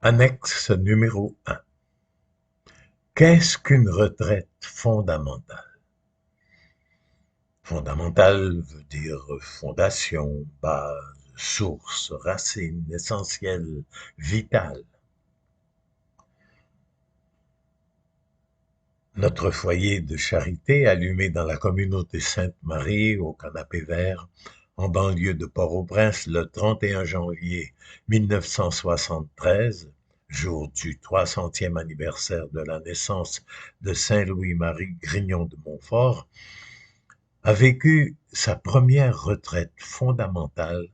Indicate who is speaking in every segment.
Speaker 1: Annexe numéro 1. Qu'est-ce qu'une retraite fondamentale? Fondamentale veut dire fondation, base, source, racine, essentielle, vitale. Notre foyer de charité, allumé dans la communauté Sainte-Marie, au Canapé Vert, en banlieue de Port-au-Prince, le 31 janvier 1973, jour du 300e anniversaire de la naissance de Saint-Louis-Marie Grignon de Montfort, a vécu sa première retraite fondamentale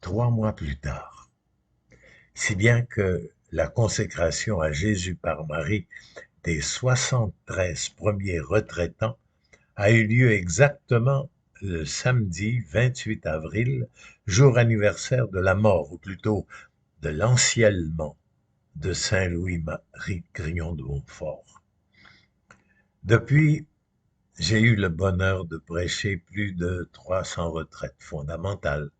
Speaker 1: 3 mois plus tard. Si bien que la consécration à Jésus par Marie des 73 premiers retraitants a eu lieu exactement le samedi 28 avril, jour anniversaire de la mort, ou plutôt de l'anciellement de Saint-Louis-Marie Grignon de Montfort. Depuis, j'ai eu le bonheur de prêcher plus de 300 retraites fondamentales.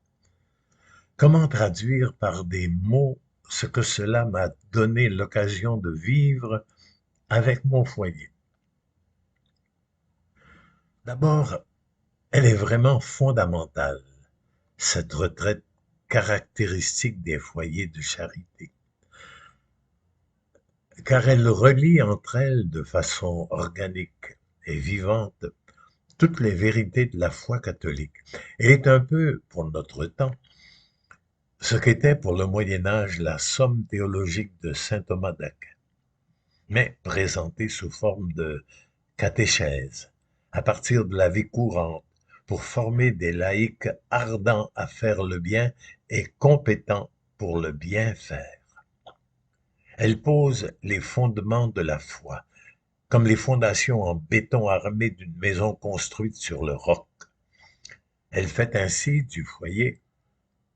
Speaker 1: Comment traduire par des mots ce que cela m'a donné l'occasion de vivre avec mon foyer? D'abord, elle est vraiment fondamentale, cette retraite caractéristique des foyers de charité, car elle relie entre elles de façon organique et vivante toutes les vérités de la foi catholique. Elle est un peu, pour notre temps, ce qu'était pour le Moyen Âge la somme théologique de saint Thomas d'Aquin, mais présentée sous forme de catéchèse, à partir de la vie courante, pour former des laïcs ardents à faire le bien et compétents pour le bien faire. Elle pose les fondements de la foi, comme les fondations en béton armé d'une maison construite sur le roc. Elle fait ainsi du foyer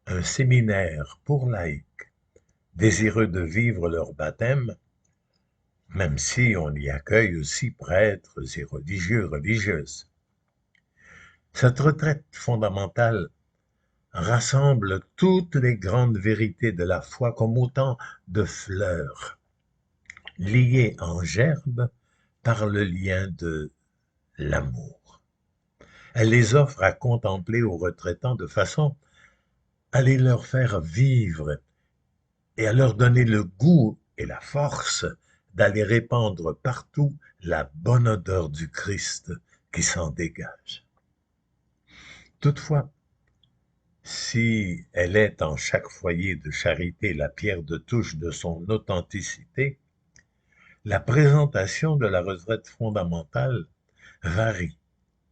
Speaker 1: un séminaire pour laïcs, désireux de vivre leur baptême, même si on y accueille aussi prêtres et religieux, religieuses. Cette retraite fondamentale rassemble toutes les grandes vérités de la foi comme autant de fleurs, liées en gerbe par le lien de l'amour. Elle les offre à contempler aux retraitants de façon à les leur faire vivre et à leur donner le goût et la force d'aller répandre partout la bonne odeur du Christ qui s'en dégage. Toutefois, si elle est en chaque foyer de charité la pierre de touche de son authenticité, la présentation de la retraite fondamentale varie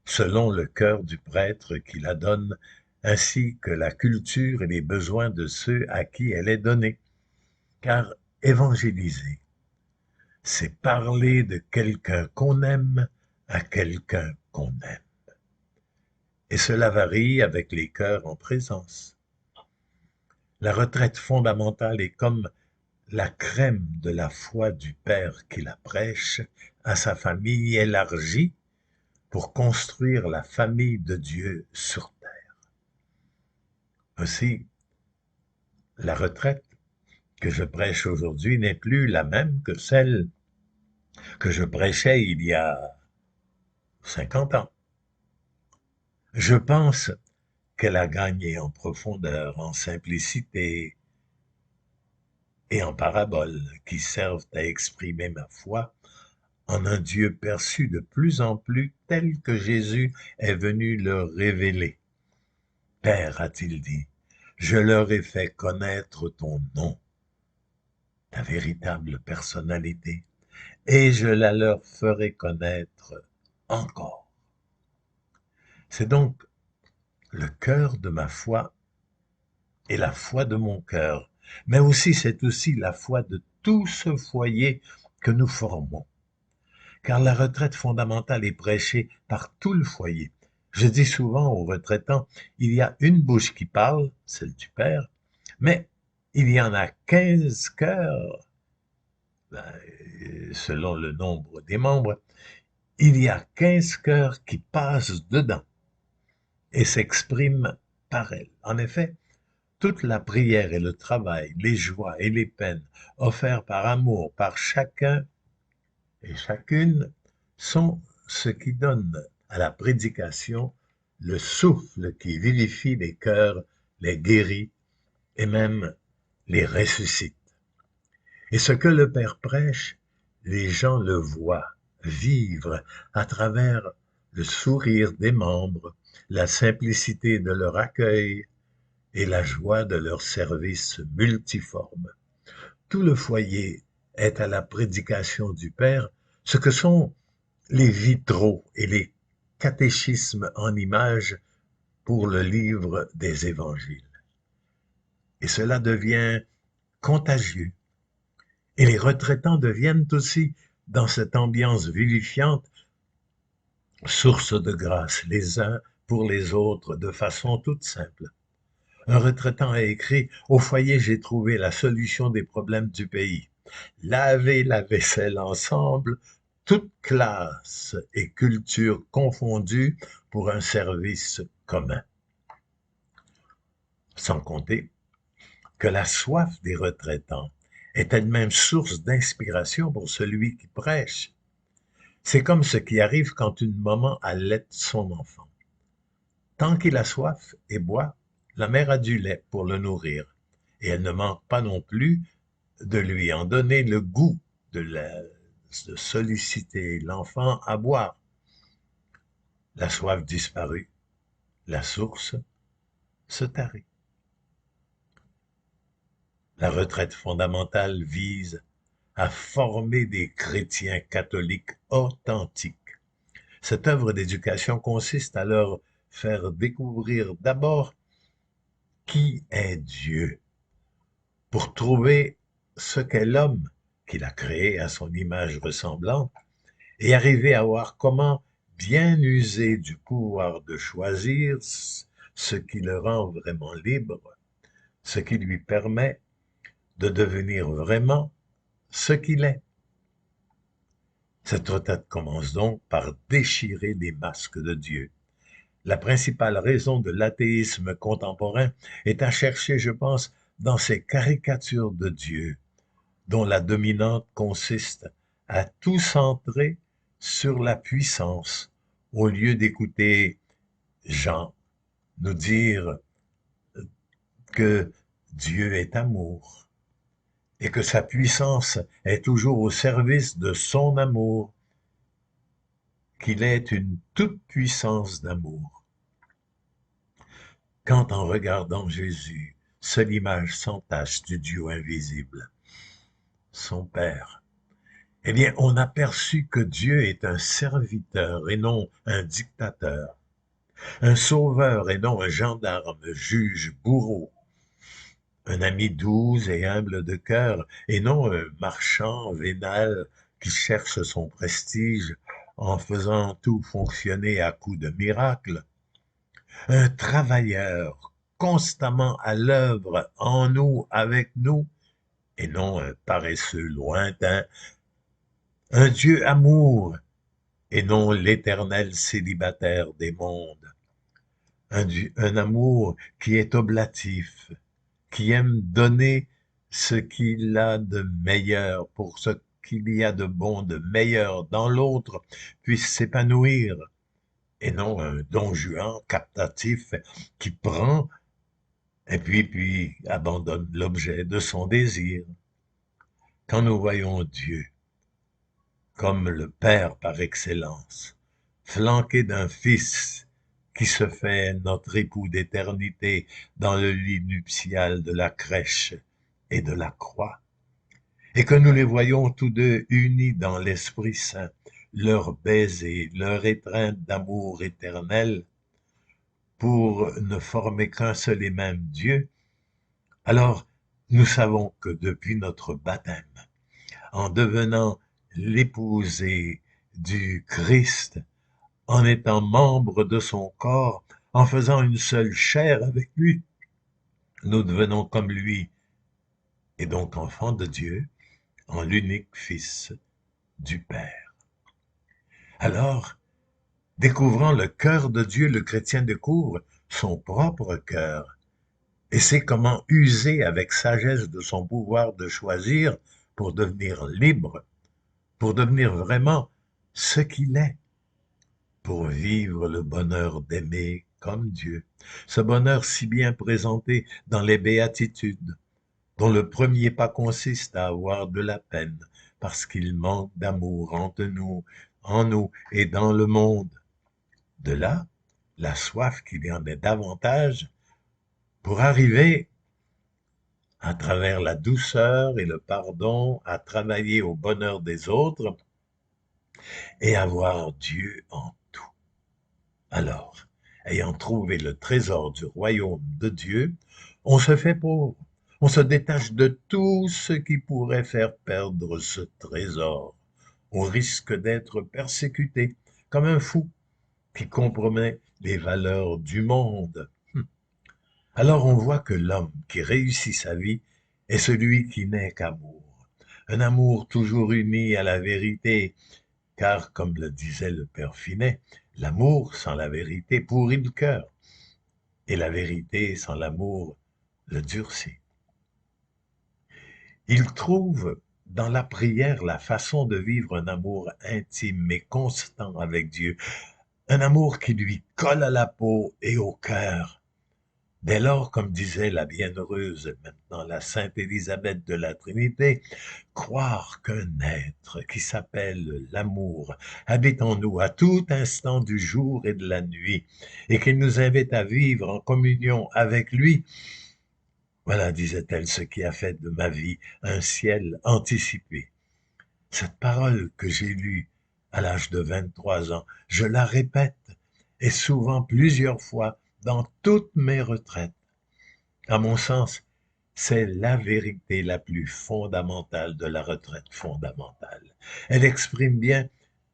Speaker 1: selon le cœur du prêtre qui la donne, ainsi que la culture et les besoins de ceux à qui elle est donnée. Car évangéliser, c'est parler de quelqu'un qu'on aime à quelqu'un qu'on aime. Et cela varie avec les cœurs en présence. La retraite fondamentale est comme la crème de la foi du Père qui la prêche à sa famille élargie pour construire la famille de Dieu sur terre. Aussi, la retraite que je prêche aujourd'hui n'est plus la même que celle que je prêchais il y a 50 ans. Je pense qu'elle a gagné en profondeur, en simplicité et en paraboles qui servent à exprimer ma foi en un Dieu perçu de plus en plus tel que Jésus est venu le révéler. Père, a-t-il dit, je leur ai fait connaître ton nom, ta véritable personnalité, et je la leur ferai connaître encore. C'est donc le cœur de ma foi et la foi de mon cœur, mais aussi c'est aussi la foi de tout ce foyer que nous formons. Car la retraite fondamentale est prêchée par tout le foyer. Je dis souvent aux retraitants, il y a une bouche qui parle, celle du Père, mais il y en a 15 cœurs, selon le nombre des membres, il y a 15 cœurs qui passent dedans et s'expriment par elle. En effet, Toute la prière et le travail, les joies et les peines offerts par amour par chacun et chacune sont ce qui donne à la prédication le souffle qui vivifie les cœurs, les guérit et même les ressuscite. Et ce que le Père prêche, les gens le voient vivre à travers le sourire des membres, la simplicité de leur accueil et la joie de leur service multiforme. Tout le foyer est à la prédication du Père, ce que sont les vitraux et les catéchismes en images pour le livre des évangiles. Et cela devient contagieux. Et les retraitants deviennent aussi, dans cette ambiance vivifiante, source de grâce les uns pour les autres de façon toute simple. Un retraitant a écrit: « Au foyer, j'ai trouvé la solution des problèmes du pays. Laver la vaisselle ensemble, toutes classes et cultures confondues pour un service commun. » Sans compter que la soif des retraitants est elle-même source d'inspiration pour celui qui prêche. C'est comme ce qui arrive quand une maman allaite son enfant. Tant qu'il a soif et boit, la mère a du lait pour le nourrir, et elle ne manque pas non plus de lui en donner le goût, de solliciter l'enfant à boire. La soif disparue, la source se tarit. La retraite fondamentale vise à former des chrétiens catholiques authentiques. Cette œuvre d'éducation consiste à leur faire découvrir d'abord qui est Dieu, pour trouver ce qu'est l'homme qu'il a créé à son image ressemblante et arriver à voir comment bien user du pouvoir de choisir ce qui le rend vraiment libre, ce qui lui permet de devenir vraiment ce qu'il est. Cette retraite commence donc par déchirer les masques de Dieu. La principale raison de l'athéisme contemporain est à chercher, je pense, dans ces caricatures de Dieu, dont la dominante consiste à tout centrer sur la puissance, au lieu d'écouter Jean nous dire que Dieu est amour et que sa puissance est toujours au service de son amour, qu'il est une toute-puissance d'amour. Quand en regardant Jésus, seule image sans tache du Dieu invisible, son Père, eh bien, on a perçu que Dieu est un serviteur et non un dictateur, un sauveur et non un gendarme, juge, bourreau, un ami doux et humble de cœur et non un marchand vénal qui cherche son prestige en faisant tout fonctionner à coups de miracles, un travailleur constamment à l'œuvre en nous, avec nous, et non un paresseux lointain, un Dieu amour et non l'éternel célibataire des mondes, un amour qui est oblatif, qui aime donner ce qu'il a de meilleur pour ce qu'il y a de bon, de meilleur dans l'autre, puisse s'épanouir, et non un don Juan captatif qui prend et puis abandonne l'objet de son désir. Quand nous voyons Dieu comme le Père par excellence, flanqué d'un Fils qui se fait notre époux d'éternité dans le lit nuptial de la crèche et de la croix, et que nous les voyons tous deux unis dans l'Esprit Saint, leur baiser, leur étreinte d'amour éternel, pour ne former qu'un seul et même Dieu, alors nous savons que depuis notre baptême, en devenant l'épousée du Christ, en étant membre de son corps, en faisant une seule chair avec lui, nous devenons comme lui, et donc enfants de Dieu, en l'unique Fils du Père. Alors, découvrant le cœur de Dieu, le chrétien découvre son propre cœur, et sait comment user avec sagesse de son pouvoir de choisir pour devenir libre, pour devenir vraiment ce qu'il est, pour vivre le bonheur d'aimer comme Dieu. Ce bonheur si bien présenté dans les béatitudes, dont le premier pas consiste à avoir de la peine, parce qu'il manque d'amour en nous et dans le monde. De là, la soif qu'il y en ait davantage pour arriver, à travers la douceur et le pardon, à travailler au bonheur des autres et avoir Dieu en tout. Alors, ayant trouvé le trésor du royaume de Dieu, on se fait pauvre, on se détache de tout ce qui pourrait faire perdre ce trésor, au risque d'être persécuté comme un fou qui compromet les valeurs du monde. Alors on voit que l'homme qui réussit sa vie est celui qui n'est qu'amour. Un amour toujours uni à la vérité, car, comme le disait le père Finet, l'amour sans la vérité pourrit le cœur, et la vérité sans l'amour le durcit. Il trouve dans la prière la façon de vivre un amour intime mais constant avec Dieu, un amour qui lui colle à la peau et au cœur. Dès lors, comme disait la bienheureuse, maintenant la sainte Élisabeth de la Trinité, croire qu'un être qui s'appelle l'amour habite en nous à tout instant du jour et de la nuit, et qu'il nous invite à vivre en communion avec lui, voilà, disait-elle, ce qui a fait de ma vie un ciel anticipé. Cette parole que j'ai lue à l'âge de 23 ans, je la répète, et souvent plusieurs fois, dans toutes mes retraites. À mon sens, c'est la vérité la plus fondamentale de la retraite fondamentale. Elle exprime bien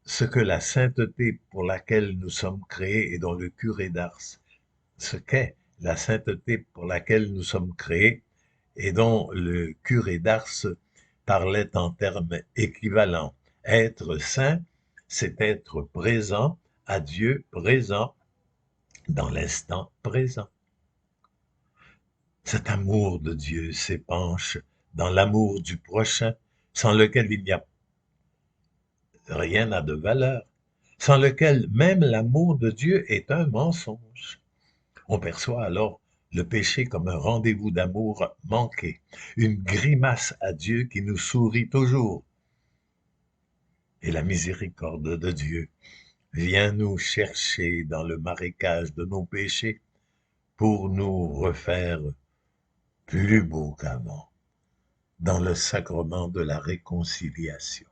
Speaker 1: ce que la sainteté pour laquelle nous sommes créés et dont le curé d'Ars, ce qu'est la sainteté pour laquelle nous sommes créés et dont le curé d'Ars parlait en termes équivalents. Être saint, c'est être présent à Dieu, présent dans l'instant présent. Cet amour de Dieu s'épanche dans l'amour du prochain, sans lequel il n'y a rien n'a de valeur, sans lequel même l'amour de Dieu est un mensonge. On perçoit alors le péché comme un rendez-vous d'amour manqué, une grimace à Dieu qui nous sourit toujours. Et la miséricorde de Dieu vient nous chercher dans le marécage de nos péchés pour nous refaire plus beaux qu'avant, dans le sacrement de la réconciliation.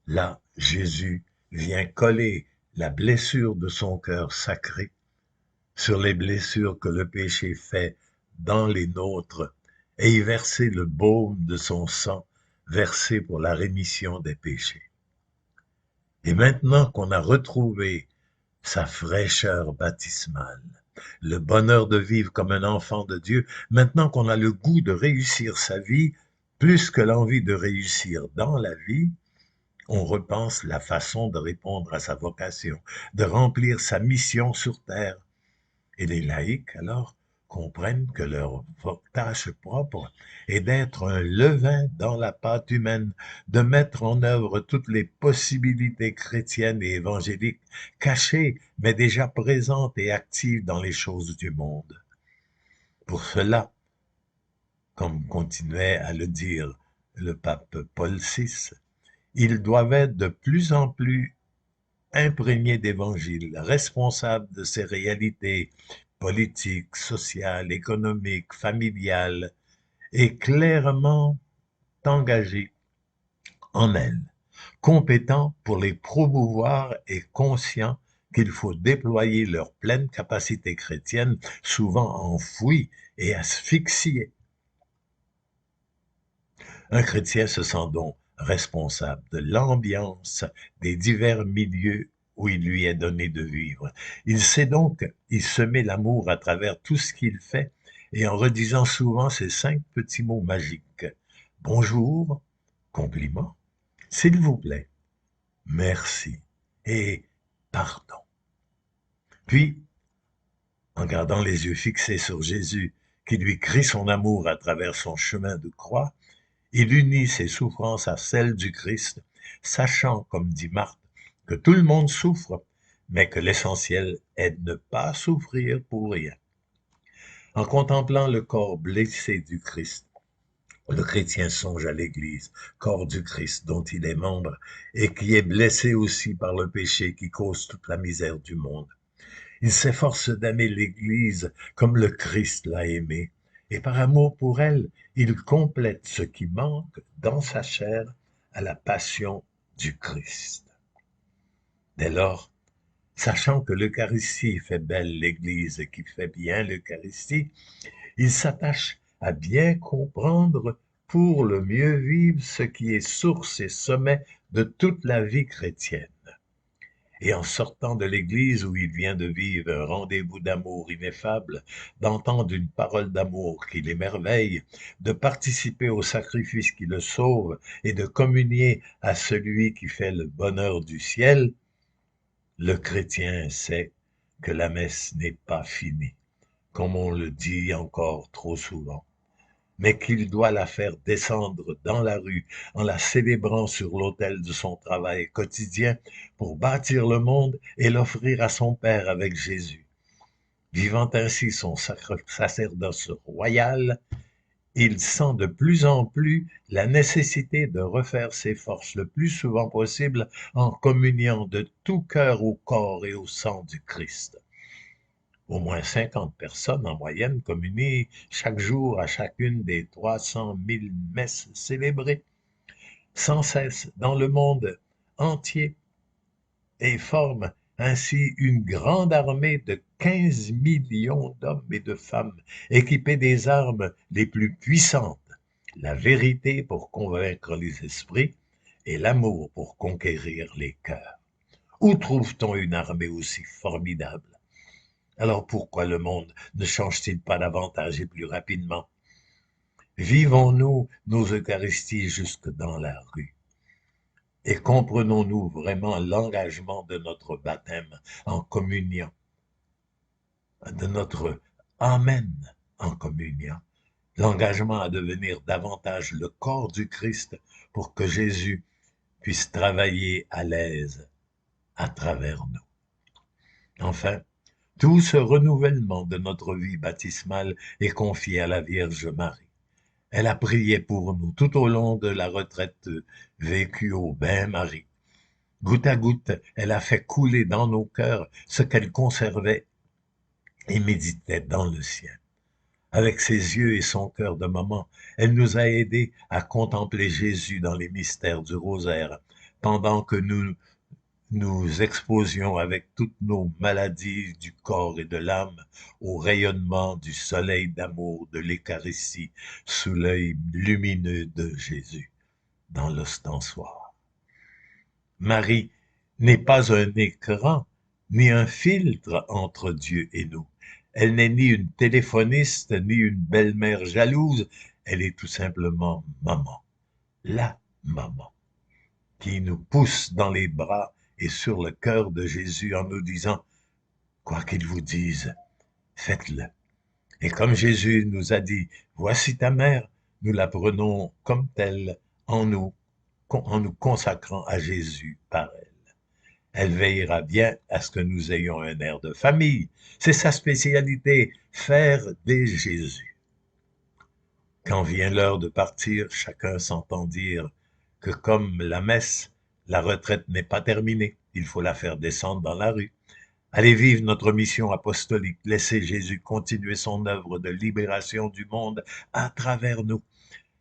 Speaker 1: Là, Jésus vient coller la blessure de son cœur sacré sur les blessures que le péché fait dans les nôtres et y verser le baume de son sang versé pour la rémission des péchés. Et maintenant qu'on a retrouvé sa fraîcheur baptismale, le bonheur de vivre comme un enfant de Dieu, maintenant qu'on a le goût de réussir sa vie, plus que l'envie de réussir dans la vie, on repense la façon de répondre à sa vocation, de remplir sa mission sur terre. Et les laïcs, alors, comprennent que leur tâche propre est d'être un levain dans la pâte humaine, de mettre en œuvre toutes les possibilités chrétiennes et évangéliques, cachées, mais déjà présentes et actives dans les choses du monde. Pour cela, comme continuait à le dire le pape Paul VI, ils doivent être de plus en plus imprégnés d'évangile, responsables de ces réalités politiques, sociales, économiques, familiales, et clairement engagés en elles, compétents pour les promouvoir et conscients qu'il faut déployer leur pleine capacité chrétienne, souvent enfouie et asphyxiée. Un chrétien se sent donc responsable de l'ambiance des divers milieux où il lui est donné de vivre. Il sait donc y semer l'amour à travers tout ce qu'il fait et en redisant souvent ces 5 petits mots magiques. Bonjour, compliment, s'il vous plaît, merci et pardon. Puis, en gardant les yeux fixés sur Jésus qui lui crie son amour à travers son chemin de croix, il unit ses souffrances à celles du Christ, sachant, comme dit Marthe, que tout le monde souffre, mais que l'essentiel est de ne pas souffrir pour rien. En contemplant le corps blessé du Christ, le chrétien songe à l'Église, corps du Christ dont il est membre, et qui est blessé aussi par le péché qui cause toute la misère du monde. Il s'efforce d'aimer l'Église comme le Christ l'a aimée, et par amour pour elle, il complète ce qui manque dans sa chair à la passion du Christ. Dès lors, sachant que l'Eucharistie fait belle l'Église et qui fait bien l'Eucharistie, il s'attache à bien comprendre pour le mieux vivre ce qui est source et sommet de toute la vie chrétienne. Et en sortant de l'église où il vient de vivre un rendez-vous d'amour ineffable, d'entendre une parole d'amour qui l'émerveille, de participer au sacrifice qui le sauve et de communier à celui qui fait le bonheur du ciel, le chrétien sait que la messe n'est pas finie, comme on le dit encore trop souvent, mais qu'il doit la faire descendre dans la rue en la célébrant sur l'autel de son travail quotidien pour bâtir le monde et l'offrir à son Père avec Jésus. Vivant ainsi son sacerdoce royal, il sent de plus en plus la nécessité de refaire ses forces le plus souvent possible en communiant de tout cœur au corps et au sang du Christ. Au moins 50 personnes en moyenne communient chaque jour à chacune des 300 000 messes célébrées, sans cesse dans le monde entier, et forment ainsi une grande armée de 15 millions d'hommes et de femmes équipés des armes les plus puissantes, la vérité pour convaincre les esprits et l'amour pour conquérir les cœurs. Où trouve-t-on une armée aussi formidable? Alors pourquoi le monde ne change-t-il pas davantage et plus rapidement? Vivons-nous nos Eucharisties jusque dans la rue? Et comprenons-nous vraiment l'engagement de notre baptême en communion, de notre Amen en communion, l'engagement à devenir davantage le corps du Christ pour que Jésus puisse travailler à l'aise à travers nous. Enfin, tout ce renouvellement de notre vie baptismale est confié à la Vierge Marie. Elle a prié pour nous tout au long de la retraite vécue au Bain-Marie. Goutte à goutte, elle a fait couler dans nos cœurs ce qu'elle conservait et méditait dans le ciel. Avec ses yeux et son cœur de maman, elle nous a aidés à contempler Jésus dans les mystères du rosaire, pendant que nous exposions avec toutes nos maladies du corps et de l'âme au rayonnement du soleil d'amour de l'Eucharistie sous l'œil lumineux de Jésus dans l'ostensoir. Marie n'est pas un écran, ni un filtre entre Dieu et nous. Elle n'est ni une téléphoniste, ni une belle-mère jalouse. Elle est tout simplement maman, la maman, qui nous pousse dans les bras et sur le cœur de Jésus en nous disant, quoi qu'il vous dise, faites-le. Et comme Jésus nous a dit, voici ta mère, nous la prenons comme telle en nous consacrant à Jésus par elle. Elle veillera bien à ce que nous ayons un air de famille. C'est sa spécialité, faire des Jésus. Quand vient l'heure de partir, chacun s'entend dire que comme la messe, la retraite n'est pas terminée. Il faut la faire descendre dans la rue. Allez vivre notre mission apostolique. Laissez Jésus continuer son œuvre de libération du monde à travers nous.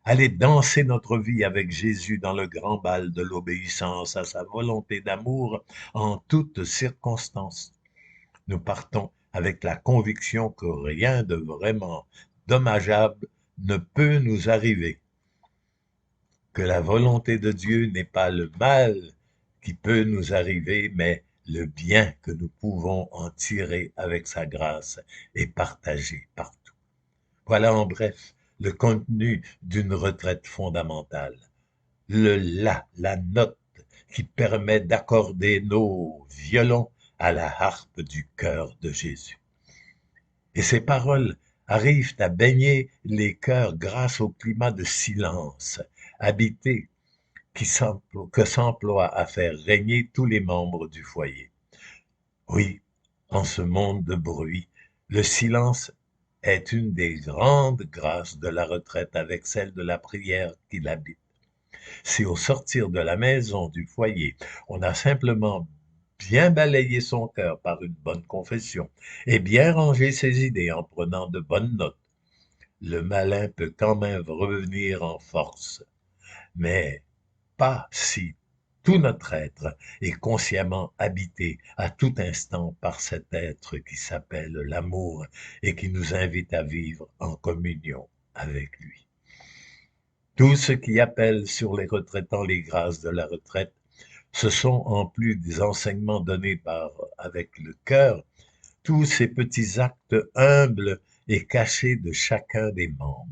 Speaker 1: Allez danser notre vie avec Jésus dans le grand bal de l'obéissance à sa volonté d'amour en toutes circonstances. Nous partons avec la conviction que rien de vraiment dommageable ne peut nous arriver, que la volonté de Dieu n'est pas le mal qui peut nous arriver, mais le bien que nous pouvons en tirer avec sa grâce et partager partout. Voilà en bref le contenu d'une retraite fondamentale. La note qui permet d'accorder nos violons à la harpe du cœur de Jésus. Et ces paroles arrivent à baigner les cœurs grâce au climat de silence, habité que s'emploie à faire régner tous les membres du foyer. Oui, en ce monde de bruit, le silence est une des grandes grâces de la retraite avec celle de la prière qui l'habite. Si au sortir de la maison, du foyer, on a simplement bien balayé son cœur par une bonne confession et bien rangé ses idées en prenant de bonnes notes, le malin peut quand même revenir en force, mais pas si tout notre être est consciemment habité à tout instant par cet être qui s'appelle l'amour et qui nous invite à vivre en communion avec lui. Tout ce qui appelle sur les retraitants les grâces de la retraite, ce sont en plus des enseignements donnés avec le cœur, tous ces petits actes humbles et cachés de chacun des membres.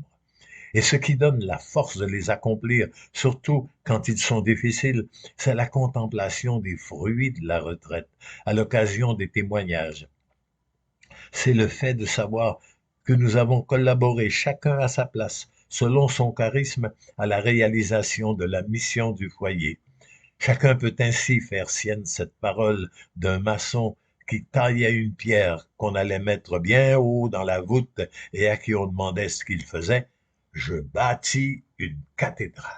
Speaker 1: Et ce qui donne la force de les accomplir, surtout quand ils sont difficiles, c'est la contemplation des fruits de la retraite, à l'occasion des témoignages. C'est le fait de savoir que nous avons collaboré chacun à sa place, selon son charisme, à la réalisation de la mission du foyer. Chacun peut ainsi faire sienne cette parole d'un maçon qui taillait une pierre qu'on allait mettre bien haut dans la voûte et à qui on demandait ce qu'il faisait. Je bâtis une cathédrale.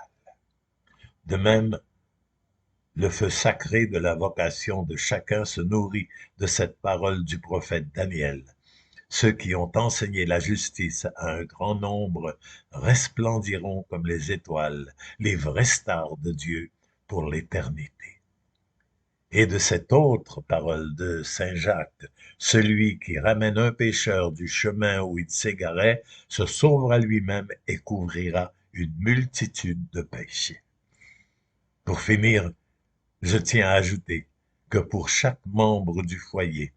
Speaker 1: De même, le feu sacré de la vocation de chacun se nourrit de cette parole du prophète Daniel. Ceux qui ont enseigné la justice à un grand nombre resplendiront comme les étoiles, les vraies stars de Dieu pour l'éternité. Et de cette autre parole de saint Jacques, celui qui ramène un pécheur du chemin où il s'égarait se sauvera lui-même et couvrira une multitude de péchés. Pour finir, je tiens à ajouter que pour chaque membre du foyer,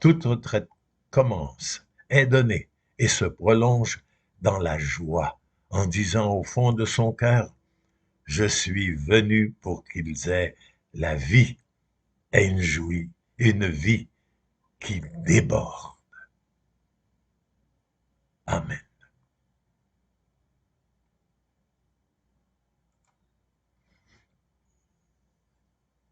Speaker 1: toute retraite commence, est donnée et se prolonge dans la joie, en disant au fond de son cœur, je suis venu pour qu'ils aient la vie et une vie qui déborde. Amen.